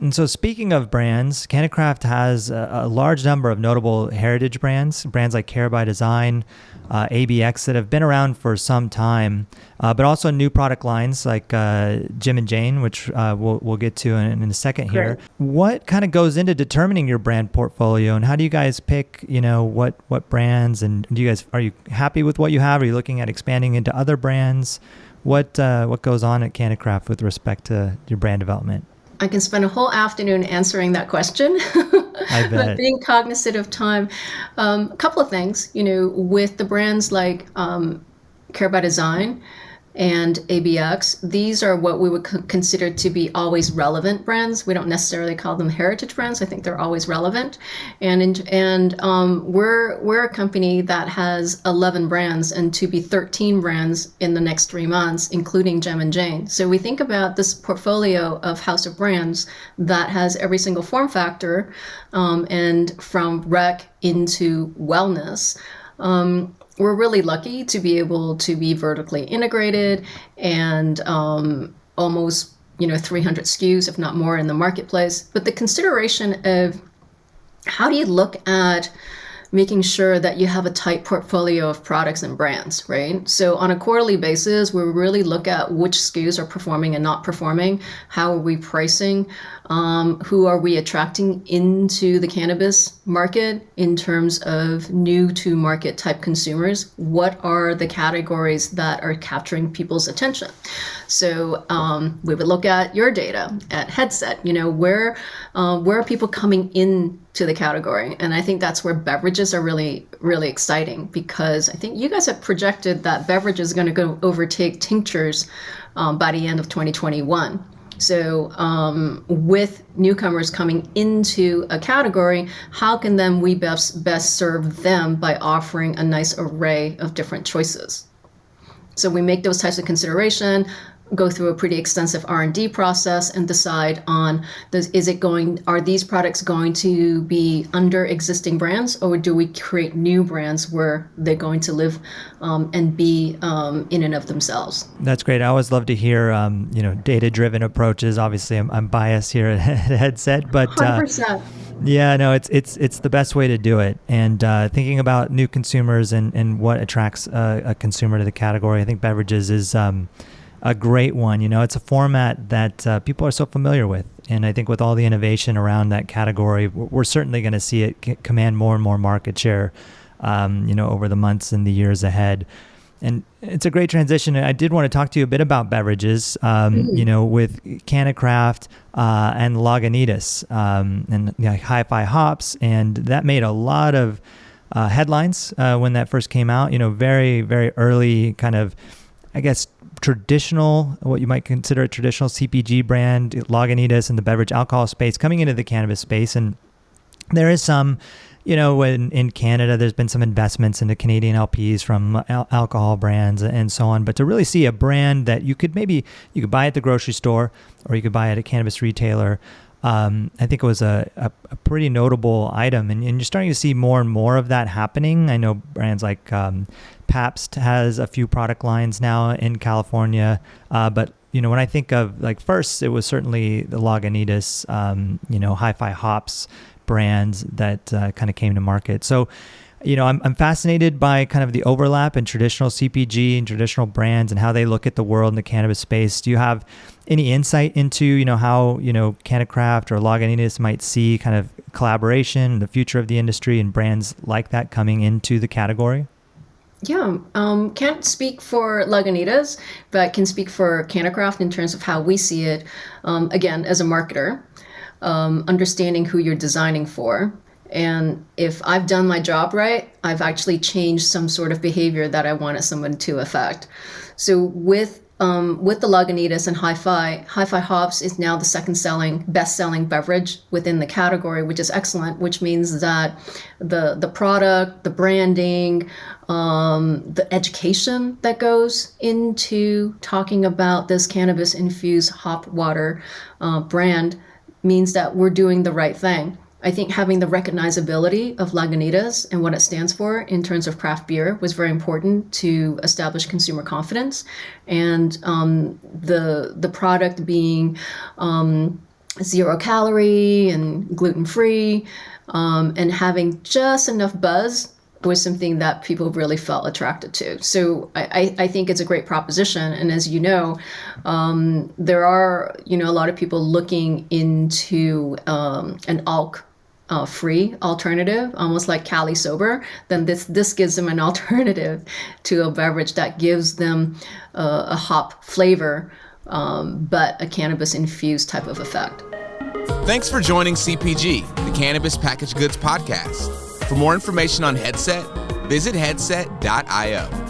And so speaking of brands, CannaCraft has a large number of notable heritage brands like Care by Design, ABX that have been around for some time, but also new product lines like Jim and Jane, which we'll get to in a second Great. here. What kind of goes into determining your brand portfolio, and how do you guys pick, what brands, and are you happy with what you have? Are you looking at expanding into other brands? What goes on at CannaCraft with respect to your brand development? I can spend a whole afternoon answering that question, I but bet. being cognizant of time, a couple of things, with the brands like Care by Design and ABX, these are what we would consider to be always relevant brands. We don't necessarily call them heritage brands. I think they're always relevant. We're a company that has 11 brands and to be 13 brands in the next 3 months, including Gem and Jane. So we think about this portfolio of house of brands that has every single form factor, and from rec into wellness. We're really lucky to be able to be vertically integrated and almost 300 SKUs, if not more, in the marketplace. But the consideration of how do you look at making sure that you have a tight portfolio of products and brands, right? So on a quarterly basis, we really look at which SKUs are performing and not performing. How are we pricing? Who are we attracting into the cannabis market in terms of new to market type consumers? What are the categories that are capturing people's attention? So we would look at your data at Headset. Where are people coming in to the category? And I think that's where beverages are really, really exciting, because I think you guys have projected that beverages is going to go overtake tinctures by the end of 2021. So with newcomers coming into a category, how can then we best serve them by offering a nice array of different choices? So we make those types of consideration, go through a pretty extensive R&D process, and decide on are these products going to be under existing brands, or do we create new brands where they're going to live and be in and of themselves? That's great. I always love to hear, data-driven approaches. Obviously, I'm biased here at Headset, but 100%. yeah, no, it's the best way to do it. And thinking about new consumers and what attracts a consumer to the category, I think beverages is a great one. It's a format that people are so familiar with. And I think with all the innovation around that category, we're certainly going to see it command more and more market share, over the months and the years ahead. And it's a great transition. I did want to talk to you a bit about beverages, with CannaCraft and Lagunitas and Hi-Fi Hops. And that made a lot of headlines when that first came out, very, very early kind of, I guess, what you might consider a traditional CPG brand, Lagunitas, in the beverage alcohol space, coming into the cannabis space. And there is some, in Canada, there's been some investments into Canadian LPs from alcohol brands and so on. But to really see a brand that you could buy at the grocery store, or you could buy at a cannabis retailer, I think it was a pretty notable item. And you're starting to see more and more of that happening. I know brands like Pabst has a few product lines now in California. But, when I think of, first, it was certainly the Lagunitas, Hi-Fi Hops brands that kind of came to market. So, I'm fascinated by kind of the overlap in traditional CPG and traditional brands and how they look at the world in the cannabis space. Do you have any insight into, how, CannaCraft or Lagunitas might see kind of collaboration, the future of the industry, and brands like that coming into the category? Yeah, can't speak for Lagunitas, but can speak for CannaCraft in terms of how we see it. Again, as a marketer, understanding who you're designing for. And if I've done my job right, I've actually changed some sort of behavior that I wanted someone to affect. So with the Lagunitas and Hi-Fi Hops is now the best-selling beverage within the category, which is excellent, which means that the product, the branding, the education that goes into talking about this cannabis-infused hop water brand means that we're doing the right thing. I think having the recognizability of Lagunitas and what it stands for in terms of craft beer was very important to establish consumer confidence, and the product being 0 calorie and gluten free, and having just enough buzz was something that people really felt attracted to. So I think it's a great proposition. And as you know, there are, a lot of people looking into an alc-free alternative, almost like Cali Sober. Then this gives them an alternative to a beverage that gives them a hop flavor, but a cannabis infused type of effect. Thanks for joining CPG, the Cannabis Packaged Goods Podcast. For more information on Headset, visit headset.io.